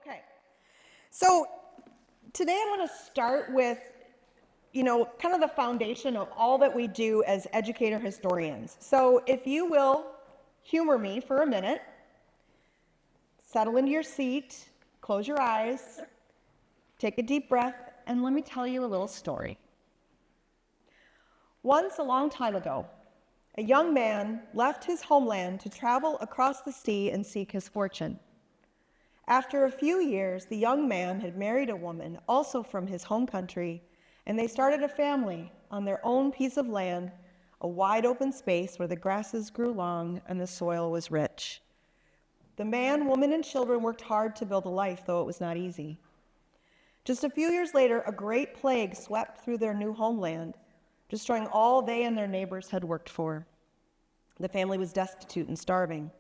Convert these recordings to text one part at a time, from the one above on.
Okay, so today I'm going to start with, kind of the foundation of all that we do as educator historians. So if you will humor me for a minute, settle into your seat, close your eyes, take a deep breath, and let me tell you a little story. Once, a long time ago, a young man left his homeland to travel across the sea and seek his fortune. After a few years, the young man had married a woman also from his home country, and they started a family on their own piece of land, a wide open space where the grasses grew long and the soil was rich. The man, woman, and children worked hard to build a life, though it was not easy. Just a few years later, a great plague swept through their new homeland, destroying all they and their neighbors had worked for. The family was destitute and starving.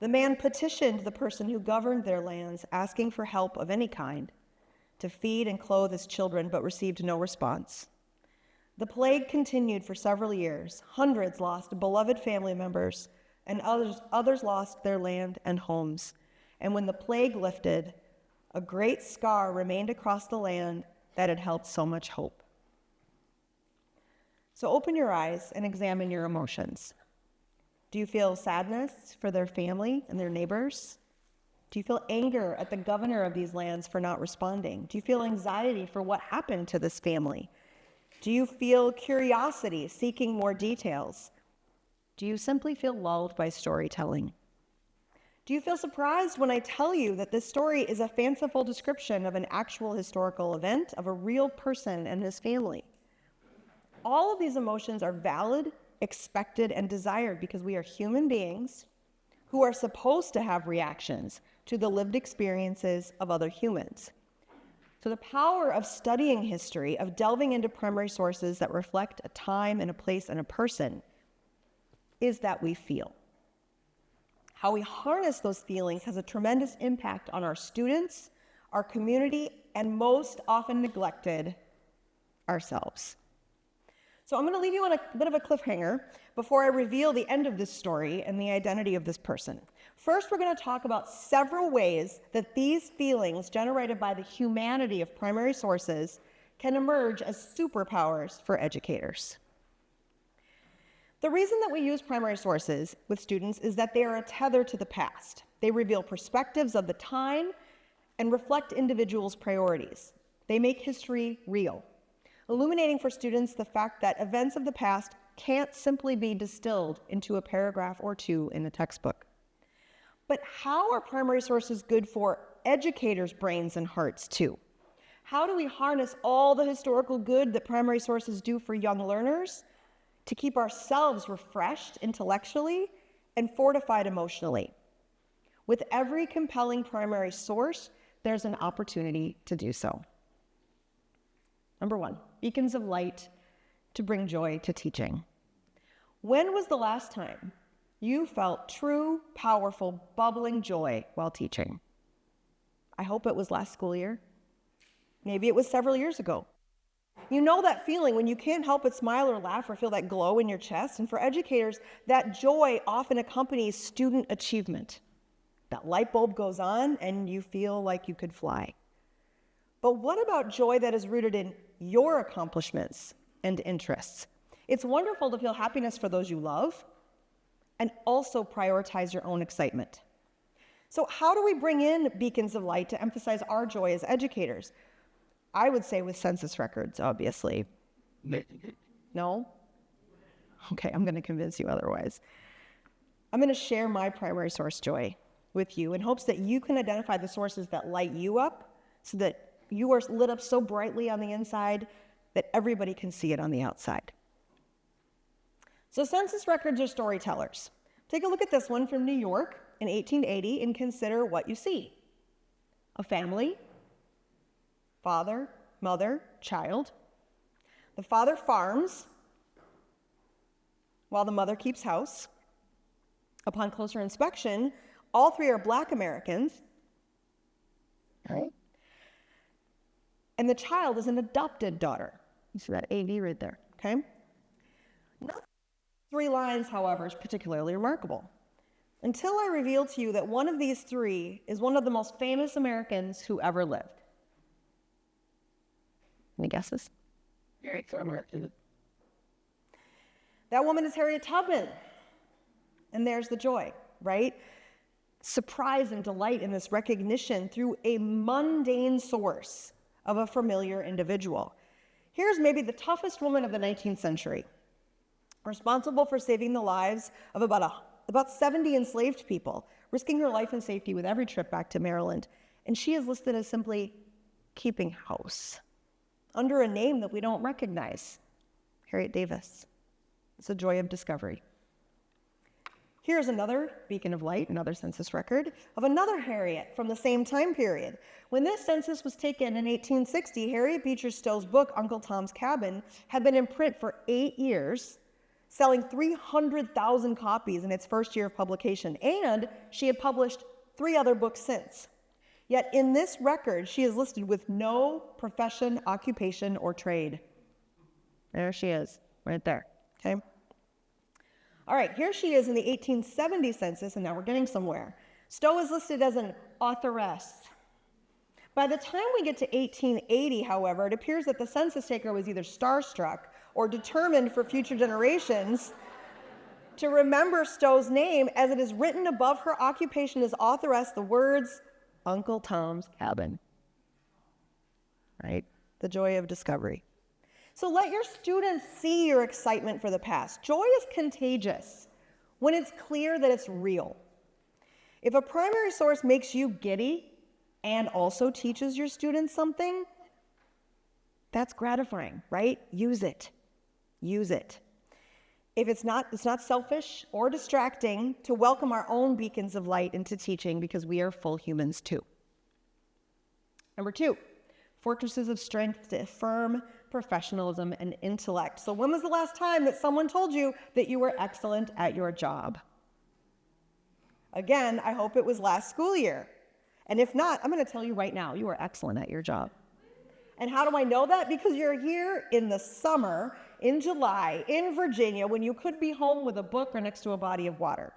The man petitioned the person who governed their lands, asking for help of any kind to feed and clothe his children, but received no response. The plague continued for several years. Hundreds lost beloved family members, and others lost their land and homes. And when the plague lifted, a great scar remained across the land that had held so much hope. So open your eyes and examine your emotions. Do you feel sadness for their family and their neighbors? Do you feel anger at the governor of these lands for not responding? Do you feel anxiety for what happened to this family? Do you feel curiosity, seeking more details? Do you simply feel lulled by storytelling? Do you feel surprised when I tell you that this story is a fanciful description of an actual historical event of a real person and his family? All of these emotions are valid, expected, and desired because we are human beings who are supposed to have reactions to the lived experiences of other humans. So the power of studying history, of delving into primary sources that reflect a time and a place and a person, is that we feel. How we harness those feelings has a tremendous impact on our students, our community, and most often neglected, ourselves. So I'm going to leave you on a bit of a cliffhanger before I reveal the end of this story and the identity of this person. First, we're going to talk about several ways that these feelings generated by the humanity of primary sources can emerge as superpowers for educators. The reason that we use primary sources with students is that they are a tether to the past. They reveal perspectives of the time and reflect individuals' priorities. They make history real, illuminating for students the fact that events of the past can't simply be distilled into a paragraph or two in a textbook. But how are primary sources good for educators' brains and hearts too? How do we harness all the historical good that primary sources do for young learners to keep ourselves refreshed intellectually and fortified emotionally? With every compelling primary source, there's an opportunity to do so. Number one, beacons of light to bring joy to teaching. When was the last time you felt true, powerful, bubbling joy while teaching? I hope it was last school year. Maybe it was several years ago. You know that feeling when you can't help but smile or laugh or feel that glow in your chest. And for educators, that joy often accompanies student achievement. That light bulb goes on and you feel like you could fly. But what about joy that is rooted in your accomplishments and interests? It's wonderful to feel happiness for those you love and also prioritize your own excitement. So how do we bring in beacons of light to emphasize our joy as educators? I would say with census records, obviously. No? Okay, I'm going to convince you otherwise. I'm going to share my primary source joy with you in hopes that you can identify the sources that light you up so that you are lit up so brightly on the inside that everybody can see it on the outside. So census records are storytellers. Take a look at this one from New York in 1880 and consider what you see. A family, father, mother, child. The father farms while the mother keeps house. Upon closer inspection, all three are Black Americans. Right? And the child is an adopted daughter. You see that AD right there, okay? Three lines, however, is particularly remarkable. until I reveal to you that one of these three is one of the most famous Americans who ever lived. Any guesses? That woman is Harriet Tubman. And there's the joy, right? Surprise and delight in this recognition through a mundane source of a familiar individual. Here's maybe the toughest woman of the 19th century, responsible for saving the lives of about 70 enslaved people, risking her life and safety with every trip back to Maryland. And she is listed as simply keeping house under a name that we don't recognize, Harriet Davis. It's a joy of discovery. Here's another beacon of light, another census record of another Harriet from the same time period. When this census was taken in 1860, Harriet Beecher Stowe's book, Uncle Tom's Cabin, had been in print for 8 years, selling 300,000 copies in its first year of publication, and she had published 3 other books since. Yet in this record, she is listed with no profession, occupation, or trade. There she is, right there, okay? All right, here she is in the 1870 census, and now we're getting somewhere. Stowe is listed as an authoress. By the time we get to 1880, however, it appears that the census taker was either starstruck or determined for future generations to remember Stowe's name, as it is written above her occupation as authoress, the words, Uncle Tom's Cabin. Right? The joy of discovery. So let your students see your excitement for the past. Joy is contagious when it's clear that it's real. If a primary source makes you giddy and also teaches your students something, that's gratifying, right? Use it. Use it. If it's not selfish or distracting to welcome our own beacons of light into teaching, because we are full humans too. Number 2, fortresses of strength to affirm professionalism and intellect. So when was the last time that someone told you that you were excellent at your job? Again, I hope it was last school year. And if not, I'm going to tell you right now, you are excellent at your job. And how do I know that? Because you're here in the summer, in July, in Virginia, when you could be home with a book or next to a body of water.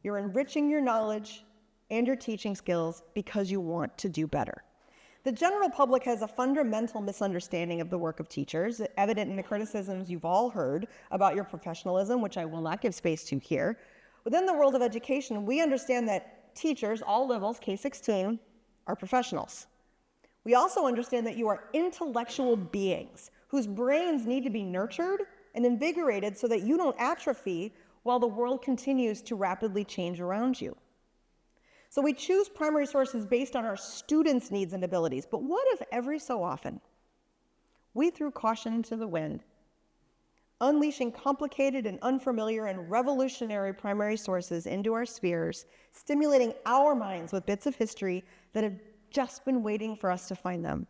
You're enriching your knowledge and your teaching skills because you want to do better. The general public has a fundamental misunderstanding of the work of teachers, evident in the criticisms you've all heard about your professionalism, which I will not give space to here. Within the world of education, we understand that teachers, all levels, K-16, are professionals. We also understand that you are intellectual beings whose brains need to be nurtured and invigorated so that you don't atrophy while the world continues to rapidly change around you. So we choose primary sources based on our students' needs and abilities. But what if every so often we threw caution to the wind, unleashing complicated and unfamiliar and revolutionary primary sources into our spheres, stimulating our minds with bits of history that have just been waiting for us to find them?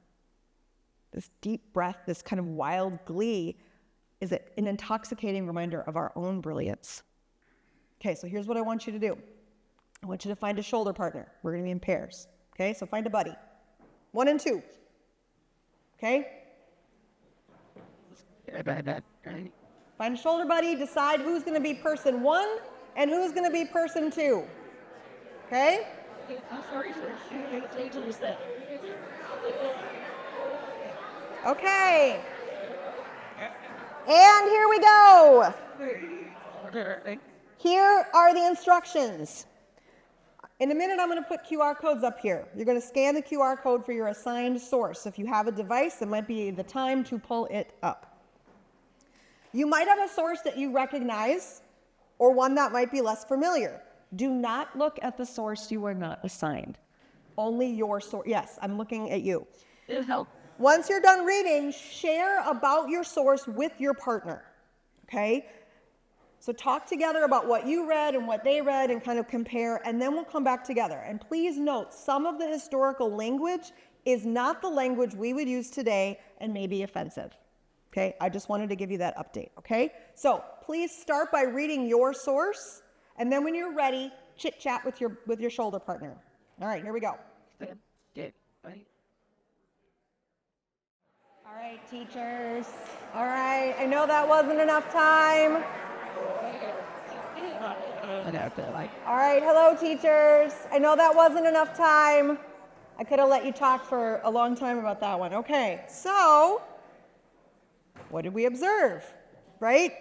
This deep breath, this kind of wild glee, is an intoxicating reminder of our own brilliance. Okay, so here's what I want you to do. I want you to find a shoulder partner. We're going to be in pairs. Okay, so find a buddy. 1 and 2. Okay? Find a shoulder buddy. Decide who's going to be person 1 and who's going to be person 2. Okay? Okay. And here we go. Here are the instructions. In a minute, I'm going to put QR codes up here. You're going to scan the QR code for your assigned source. If you have a device, it might be the time to pull it up. You might have a source that you recognize or one that might be less familiar. Do not look at the source you are not assigned. Only your source. Yes, I'm looking at you. It'll help. Once you're done reading, share about your source with your partner. Okay? So talk together about what you read and what they read and kind of compare, and then we'll come back together. And please note, some of the historical language is not the language we would use today and may be offensive. Okay? I just wanted to give you that update. Okay? So please start by reading your source, and then when you're ready, chit-chat with your shoulder partner. All right, here we go. All right, teachers. All right, I know that wasn't enough time. All right, hello, teachers. I know that wasn't enough time. I could have let you talk for a long time about that one. Okay, so what did we observe, right?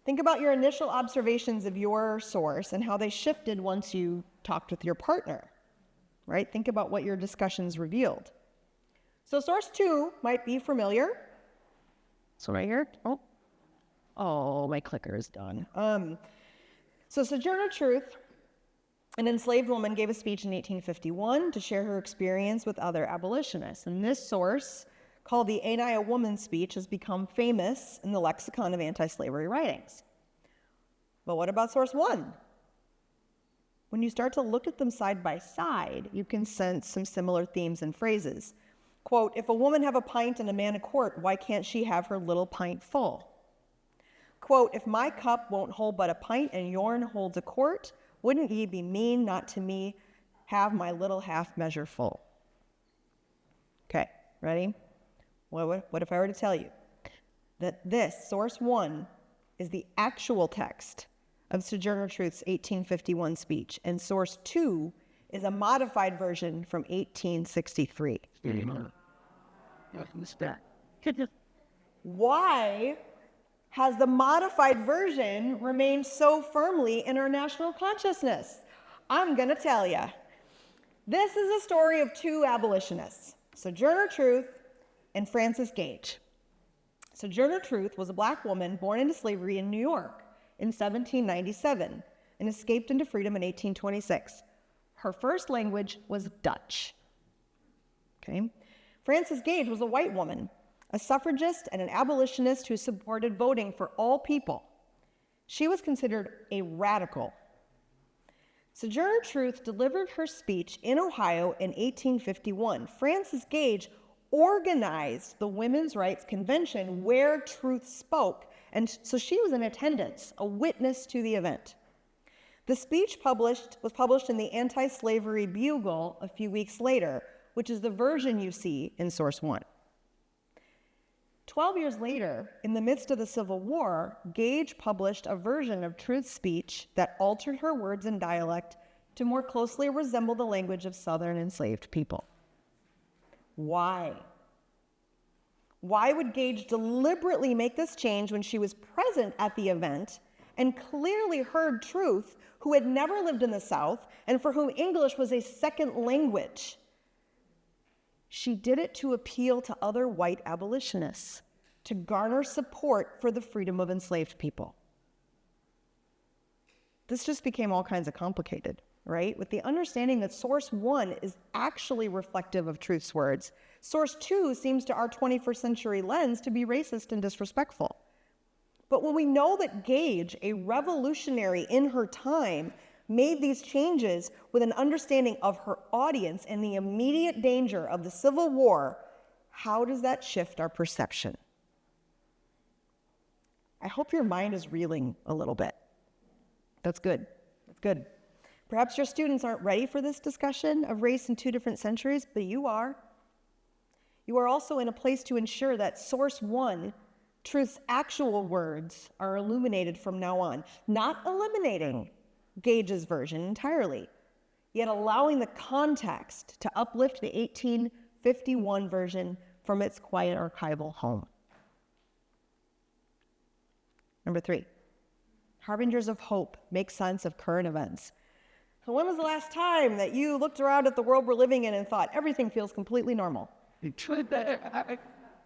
Think about your initial observations of your source and how they shifted once you talked with your partner, right? Think about what your discussions revealed. So source 2 might be familiar. So right here, oh, my clicker is done. So Sojourner Truth, an enslaved woman, gave a speech in 1851 to share her experience with other abolitionists. And this source, called the Ain't I a Woman speech, has become famous in the lexicon of anti-slavery writings. But what about source 1? When you start to look at them side by side, you can sense some similar themes and phrases. Quote, if a woman have a pint and a man a quart, why can't she have her little pint full? Quote, if my cup won't hold but a pint and yourn holds a quart, wouldn't ye be mean not to me have my little half measure full? Okay, ready? What if I were to tell you that this, source 1, is the actual text of Sojourner Truth's 1851 speech, and source 2 is a modified version from 1863. Why has the modified version remained so firmly in our national consciousness? I'm going to tell you. This is a story of 2 abolitionists, Sojourner Truth and Frances Gage. Sojourner Truth was a black woman born into slavery in New York in 1797 and escaped into freedom in 1826. Her first language was Dutch. Okay. Frances Gage was a white woman, a suffragist and an abolitionist who supported voting for all people. She was considered a radical. Sojourner Truth delivered her speech in Ohio in 1851. Frances Gage organized the Women's Rights Convention where Truth spoke, and so she was in attendance, a witness to the event. The speech was published in the Anti-Slavery Bugle a few weeks later, which is the version you see in source 1. 12 years later, in the midst of the Civil War, Gage published a version of Truth's speech that altered her words and dialect to more closely resemble the language of Southern enslaved people. Why? Why would Gage deliberately make this change when she was present at the event and clearly heard Truth, who had never lived in the South and for whom English was a second language? She did it to appeal to other white abolitionists, to garner support for the freedom of enslaved people. This just became all kinds of complicated, right? With the understanding that source 1 is actually reflective of Truth's words, source 2 seems to our 21st century lens to be racist and disrespectful. But when we know that Gage, a revolutionary in her time, made these changes with an understanding of her audience and the immediate danger of the Civil War, how does that shift our perception? I hope your mind is reeling a little bit. That's good. That's good. Perhaps your students aren't ready for this discussion of race in 2 different centuries, but you are. You are also in a place to ensure that source 1, Truth's actual words, are illuminated from now on, not eliminating Gage's version entirely, yet allowing the context to uplift the 1851 version from its quiet archival home. Number 3, harbingers of hope make sense of current events. So when was the last time that you looked around at the world we're living in and thought everything feels completely normal?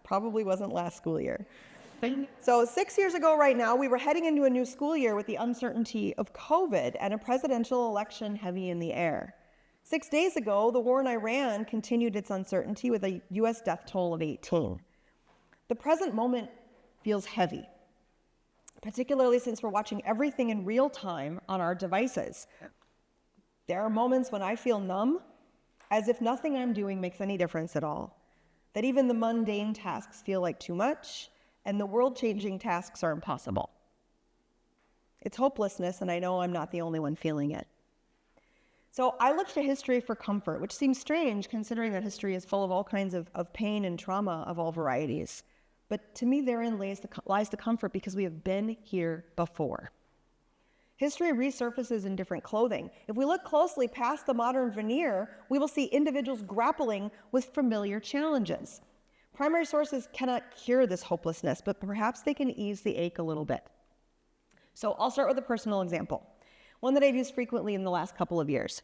Probably wasn't last school year. So 6 years ago right now, we were heading into a new school year with the uncertainty of COVID and a presidential election heavy in the air. 6 days ago, the war in Iran continued its uncertainty with a U.S. death toll of 18. The present moment feels heavy, particularly since we're watching everything in real time on our devices. There are moments when I feel numb, as if nothing I'm doing makes any difference at all, that even the mundane tasks feel like too much, and the world-changing tasks are impossible. It's hopelessness, and I know I'm not the only one feeling it. So I looked to history for comfort, which seems strange considering that history is full of all kinds of pain and trauma of all varieties. But to me, therein lies the comfort because we have been here before. History resurfaces in different clothing. If we look closely past the modern veneer, we will see individuals grappling with familiar challenges. Primary sources cannot cure this hopelessness, but perhaps they can ease the ache a little bit. So I'll start with a personal example, one that I've used frequently in the last couple of years.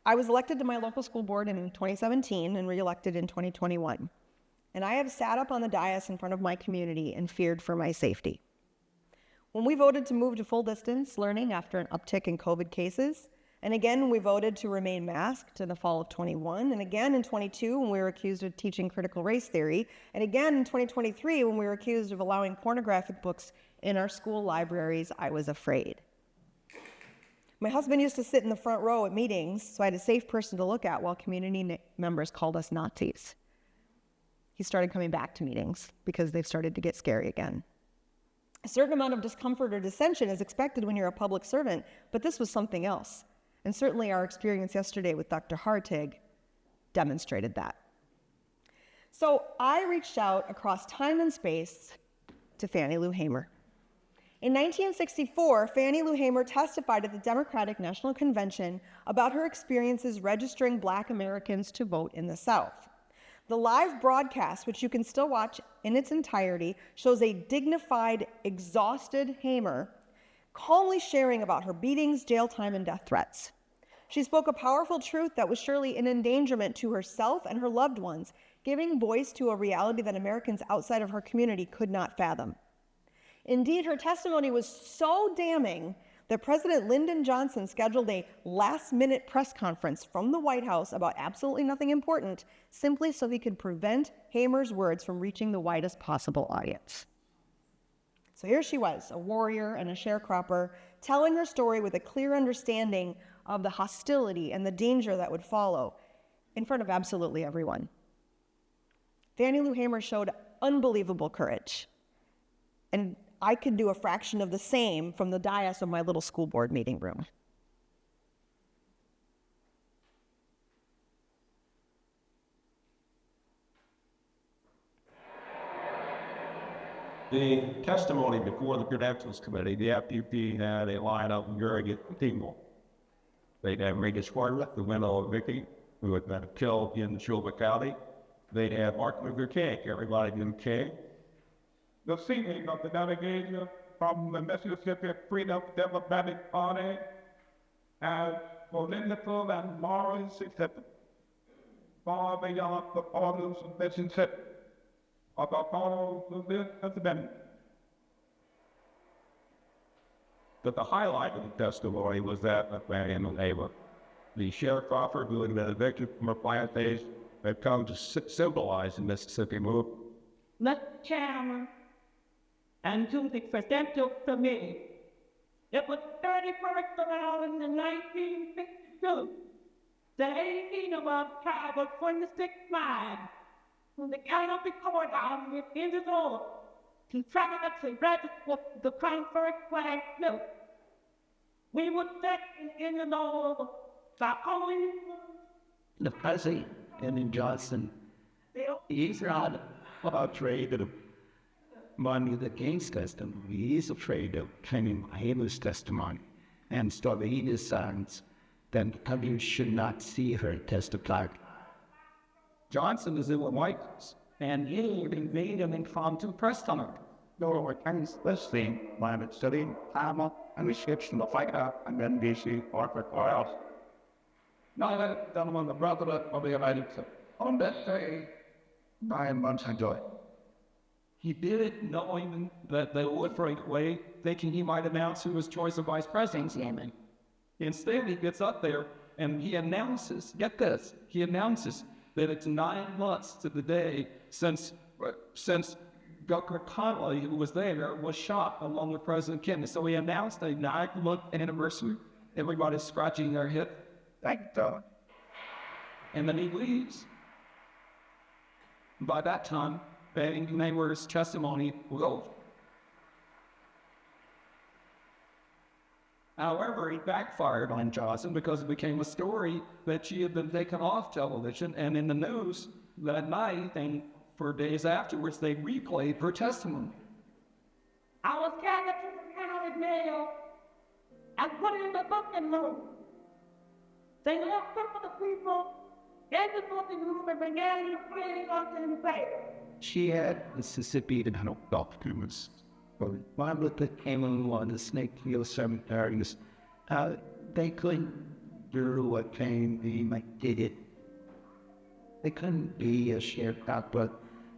I was elected to my local school board in 2017 and re-elected in 2021. And I have sat up on the dais in front of my community and feared for my safety. When we voted to move to full distance learning after an uptick in COVID cases, and again when we voted to remain masked in the fall of 21, and again in 22 when we were accused of teaching critical race theory, and again in 2023 when we were accused of allowing pornographic books in our school libraries, I was afraid. My husband used to sit in the front row at meetings, so I had a safe person to look at while community members called us Nazis. He started coming back to meetings because they've started to get scary again. A certain amount of discomfort or dissension is expected when you're a public servant, but this was something else. And certainly our experience yesterday with Dr. Hartig demonstrated that. So I reached out across time and space to Fannie Lou Hamer. In 1964, Fannie Lou Hamer testified at the Democratic National Convention about her experiences registering Black Americans to vote in the South. The live broadcast, which you can still watch in its entirety, shows a dignified, exhausted Hamer calmly sharing about her beatings, jail time, and death threats. She spoke a powerful truth that was surely an endangerment to herself and her loved ones, giving voice to a reality that Americans outside of her community could not fathom. Indeed, her testimony was so damning that President Lyndon Johnson scheduled a last-minute press conference from the White House about absolutely nothing important, simply so he could prevent Hamer's words from reaching the widest possible audience. So here she was, a warrior and a sharecropper, telling her story with a clear understanding of the hostility and the danger that would follow in front of absolutely everyone. Fannie Lou Hamer showed unbelievable courage. And I could do a fraction of the same from the dais of my little school board meeting room. The testimony before the Credentials Committee, the WtT had a line of very good people. They'd have Regis Swartz, the widow of Vicky, who had been killed in Neshoba County. They'd have Martin Luther King, everybody knew King. The singing of the delegation from the Mississippi Freedom Democratic Party as political and moral significance far beyond the borders of Mississippi or the borders of this amendment. But the highlight of the testimony was that of Fannie Lou Hamer, the sharecropper who had been evicted from her plantation, had come to symbolize the Mississippi movement. Mr. Chairman, and to the Credentials Committee, it was 31st of August in 1962. The 18 of us traveled 26 miles from the county courthouse in the north to try to register the Confederate bill. We would sit in the north, the only the president and Johnson, he's not afraid of Martin Luther King's testimony. He's afraid of Fannie Hamer's testimony. And so he decides that the country should not see her testify. Johnson is in the White House, And he made an impromptu press conference. no one can listening, climate study, climate, and restriction the fight up, and then DC or else. Now that gentleman, the brother of the United States, on that day, 9 months ago. He did it knowing that they would break away, thinking he might announce who his choice of vice president was. Instead, he gets up there and he announces, get this, he announces that it's 9 months to the day since Dr. Connolly, who was there, was shot along with President Kennedy. So he announced a 9-month anniversary. Everybody's scratching their head. Thank God. And then he leaves. By that time, Fannie Lou Hamer's testimony was over. However, it backfired on Johnson because it became a story that she had been taken off television and in the news that night, and for days afterwards, they replayed her testimony. I was gathered to the county mail and put it in the booking room. They left some of the people in the booking room and began playing on the paper. She had Mississippi and no documents. But one with the camel on the Snake Hill cemeteries, they couldn't do what came they did it. They couldn't be a sharecropper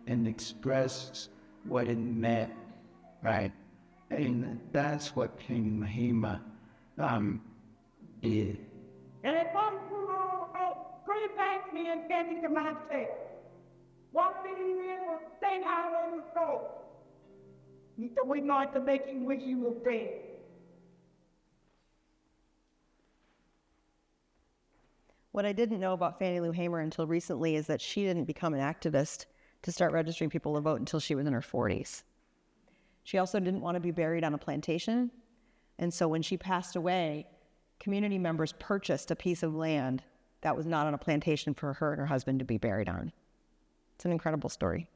and express what it meant, right? And that's what King Mahima did. And it comes pretty past me and getting to my tail. One thing in was saying how it was going. We're going to make you wish you were dead. What I didn't know about Fannie Lou Hamer until recently is that she didn't become an activist to start registering people to vote until she was in her 40s. She also didn't want to be buried on a plantation, and so when she passed away, community members purchased a piece of land that was not on a plantation for her and her husband to be buried on. It's an incredible story.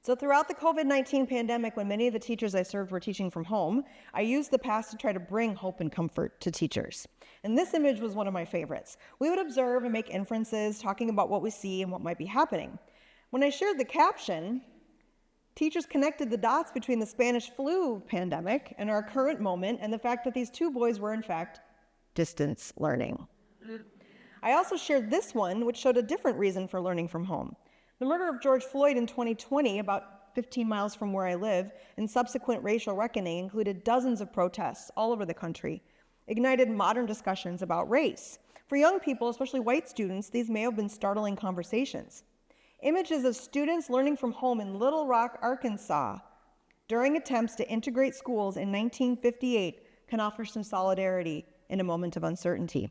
So throughout the COVID-19 pandemic, when many of the teachers I served were teaching from home, I used the past to try to bring hope and comfort to teachers. And this image was one of my favorites. We would observe and make inferences, talking about what we see and what might be happening. When I shared the caption, teachers connected the dots between the Spanish flu pandemic and our current moment and the fact that these two boys were, in fact, distance learning. I also shared this one, which showed a different reason for learning from home. The murder of George Floyd in 2020, about 15 miles from where I live, and subsequent racial reckoning included dozens of protests all over the country, ignited modern discussions about race. For young people, especially white students, these may have been startling conversations. Images of students learning from home in Little Rock, Arkansas, during attempts to integrate schools in 1958 can offer some solidarity in a moment of uncertainty.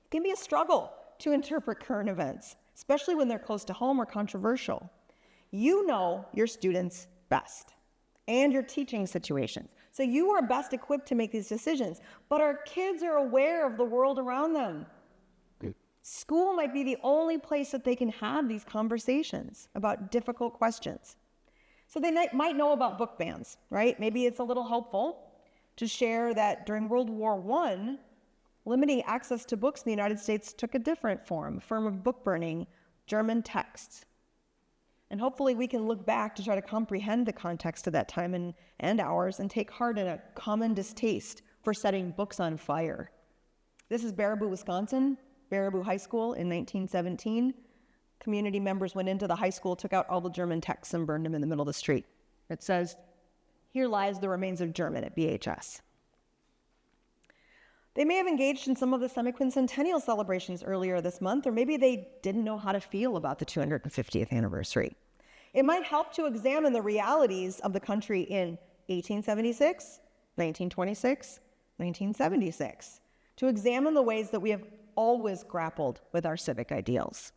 It can be a struggle to interpret current events, especially when they're close to home or controversial. You know your students best and your teaching situations. So you are best equipped to make these decisions, but our kids are aware of the world around them. School might be the only place that they can have these conversations about difficult questions. So they might know about book bans, right? Maybe it's a little helpful to share that during World War I, limiting access to books in the United States took a different form of book burning, German texts. And hopefully we can look back to try to comprehend the context of that time and ours and take heart in a common distaste for setting books on fire. This is Baraboo, Wisconsin, Baraboo High School in 1917. Community members went into the high school, took out all the German texts and burned them in the middle of the street. It says, "Here lies the remains of German" at BHS. They may have engaged in some of the semi-quincentennial celebrations earlier this month, or maybe they didn't know how to feel about the 250th anniversary. It might help to examine the realities of the country in 1876, 1926, 1976, to examine the ways that we have always grappled with our civic ideals.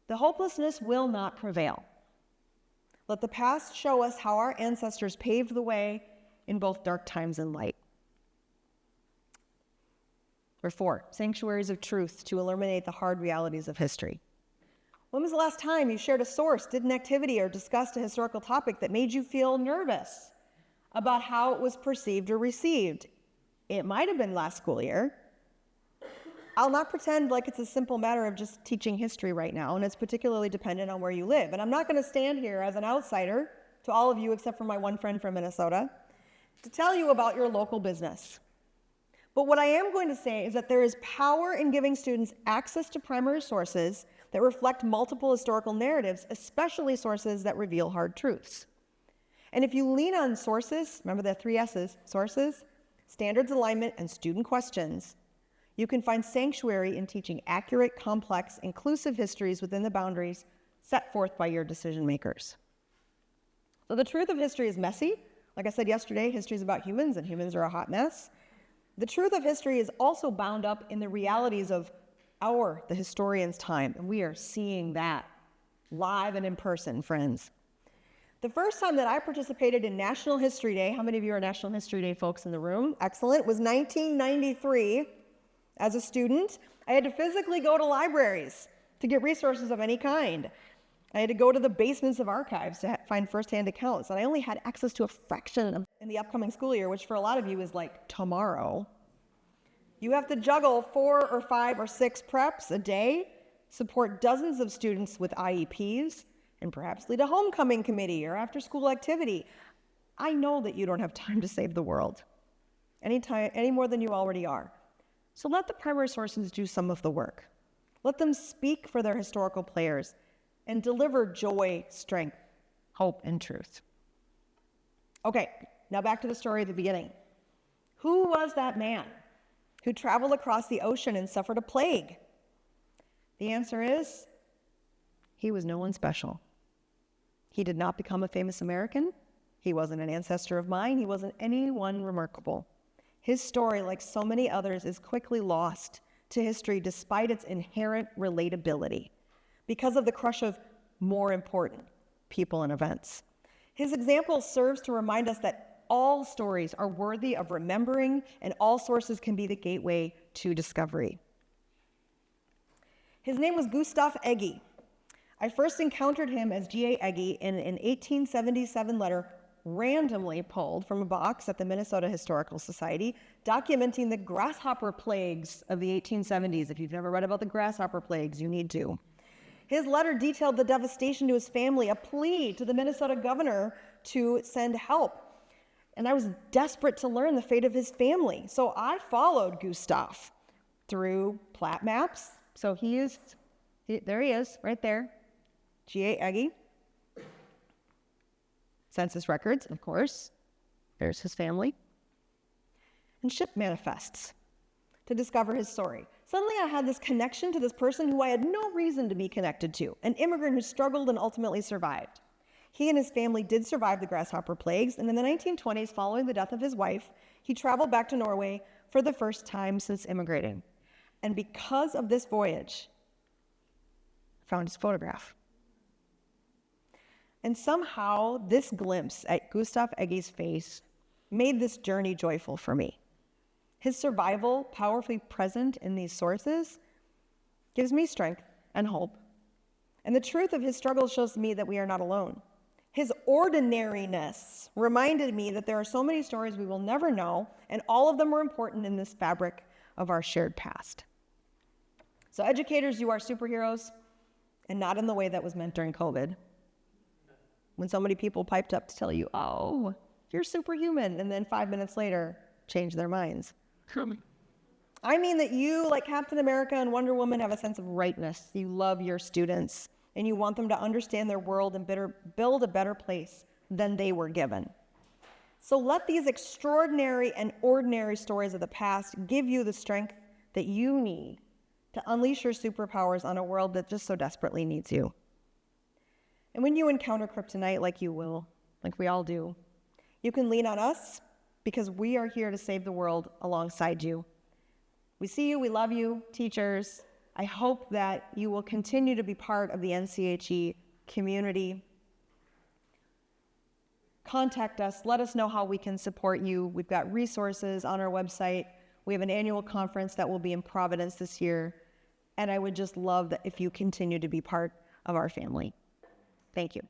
The hopelessness will not prevail. Let the past show us how our ancestors paved the way in both dark times and light. Number 4, sanctuaries of truth to illuminate the hard realities of history. When was the last time you shared a source, did an activity, or discussed a historical topic that made you feel nervous about how it was perceived or received? It might have been last school year. I'll not pretend like it's a simple matter of just teaching history right now, and it's particularly dependent on where you live. And I'm not going to stand here as an outsider to all of you, except for my one friend from Minnesota, to tell you about your local business. But what I am going to say is that there is power in giving students access to primary sources that reflect multiple historical narratives, especially sources that reveal hard truths. And if you lean on sources, remember the 3 S's, sources, standards alignment, and student questions, you can find sanctuary in teaching accurate, complex, inclusive histories within the boundaries set forth by your decision makers. So the truth of history is messy. Like I said yesterday, history is about humans, and humans are a hot mess. The truth of history is also bound up in the realities of the historian's time, and we are seeing that live and in person, friends. The first time that I participated in National History Day, how many of you are National History Day folks in the room? Excellent. Was 1993. As a student, I had to physically go to libraries to get resources of any kind. I had to go to the basements of archives to find firsthand accounts, and I only had access to a fraction of in the upcoming school year, which for a lot of you is like tomorrow. You have to juggle 4 or 5 or 6 preps a day, support dozens of students with IEPs, and perhaps lead a homecoming committee or after-school activity. I know that you don't have time to save the world any more than you already are. So let the primary sources do some of the work. Let them speak for their historical players and deliver joy, strength, hope, and truth. Okay, now back to the story at the beginning. Who was that man who traveled across the ocean and suffered a plague? The answer is, he was no one special. He did not become a famous American. He wasn't an ancestor of mine. He wasn't anyone remarkable. His story, like so many others, is quickly lost to history despite its inherent relatability because of the crush of more important people and events. His example serves to remind us that all stories are worthy of remembering and all sources can be the gateway to discovery. His name was Gustav Egge. I first encountered him as G.A. Egge in an 1877 letter randomly pulled from a box at the Minnesota Historical Society, documenting the grasshopper plagues of the 1870s. If you've never read about the grasshopper plagues, you need to. His letter detailed the devastation to his family, a plea to the Minnesota governor to send help. And I was desperate to learn the fate of his family. So I followed Gustav through plat maps. So there he is, right there. G.A. Egge. Census records, of course. There's his family. And ship manifests to discover his story. Suddenly I had this connection to this person who I had no reason to be connected to, an immigrant who struggled and ultimately survived. He and his family did survive the grasshopper plagues, and in the 1920s, following the death of his wife, he traveled back to Norway for the first time since immigrating. And because of this voyage, I found his photograph. And somehow, this glimpse at Gustav Egge's face made this journey joyful for me. His survival, powerfully present in these sources, gives me strength and hope. And the truth of his struggle shows me that we are not alone. His ordinariness reminded me that there are so many stories we will never know, and all of them are important in this fabric of our shared past. So educators, you are superheroes, and not in the way that was meant during COVID. When so many people piped up to tell you, oh, you're superhuman, and then 5 minutes later, change their minds. I mean that you, like Captain America and Wonder Woman, have a sense of rightness. You love your students, and you want them to understand their world and build a better place than they were given. So let these extraordinary and ordinary stories of the past give you the strength that you need to unleash your superpowers on a world that just so desperately needs you. And when you encounter kryptonite, like you will, like we all do, you can lean on us because we are here to save the world alongside you. We see you, we love you, teachers. I hope that you will continue to be part of the NCHE community. Contact us, let us know how we can support you. We've got resources on our website. We have an annual conference that will be in Providence this year. And I would just love that if you continue to be part of our family. Thank you.